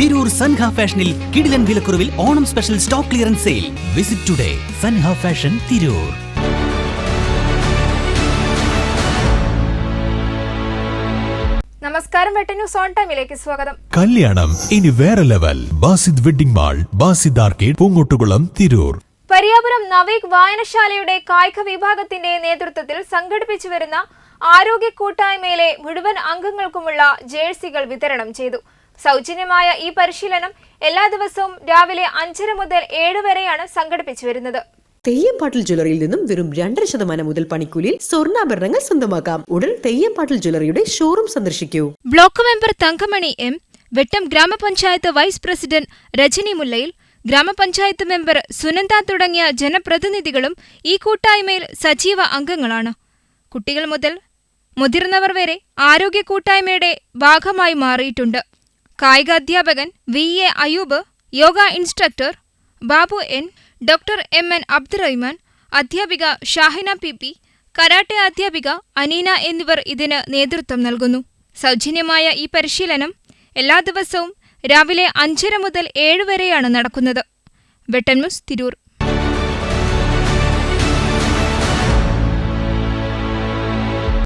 തിരൂർ സൻഹ ഫാഷനിൽ കിടിലൻ വിലക്കുറവിൽ Onam special stock clearance sale. Visit today Sanha fashion Tirur. നമസ്കാരം, വെട്ടൻ ന്യൂസ് ഓൺ ടൈമിലേക്ക് സ്വാഗതം. കല്യാണം ഇനി വേറെ level. Basid wedding mall, Basid arcade, Poonkottukulam, Tirur. Pariyapuram Naveek വായനശാലയുടെ കായിക വിഭാഗത്തിന്റെ നേതൃത്വത്തിൽ സംഘടിപ്പിച്ചു വരുന്ന ആരോഗ്യ കൂട്ടായ്മയിലെ മുഴുവൻ അംഗങ്ങൾക്കുമുള്ള ജേഴ്സികൾ വിതരണം ചെയ്തു. സൗജന്യമായ ഈ പരിശീലനം എല്ലാ ദിവസവും രാവിലെ 5:30 മുതൽ 7 വരെയാണ് സംഘടിപ്പിച്ചു വരുന്നത്. തെയ്യംപാട്ടിൽ ജ്വല്ലറിയിൽ നിന്നും വെറും 2% മുതൽ പണിക്കൂലിയിൽ സ്വർണ്ണാഭരണങ്ങൾ സ്വന്തമാക്കാം. ഉടൻ തെയ്യംപാട്ടിൽ ജ്വല്ലറിയുടെ ഷോറൂം സന്ദർശിക്കൂ. ബ്ലോക്ക് മെമ്പർ തങ്കമണി എം, വെട്ടം ഗ്രാമപഞ്ചായത്ത് വൈസ് പ്രസിഡന്റ് രജനി മുല്ലയിൽ, ഗ്രാമപഞ്ചായത്ത് മെമ്പർ സുനന്ദ തുടങ്ങിയ ജനപ്രതിനിധികളും ഈ കൂട്ടായ്മയിൽ സജീവ അംഗങ്ങളാണ്. കുട്ടികൾ മുതൽ മുതിർന്നവർ വരെ ആരോഗ്യ കൂട്ടായ്മയുടെ ഭാഗമായി മാറിയിട്ടുണ്ട്. കായിക അധ്യാപകൻ VA Ayub, yoga instructor Babu N, doctor MN Abdurahman, അധ്യാപിക ഷാഹിന PP, കരാട്ടെ അധ്യാപിക അനീന എന്നിവർ ഇതിന് നേതൃത്വം നൽകുന്നു. സൗജന്യമായ ഈ പരിശീലനം എല്ലാ ദിവസവും രാവിലെ 5:30 മുതൽ 7 വരെയാണ് നടക്കുന്നത്. വെട്ടൻ ന്യൂസ്, തിരൂർ.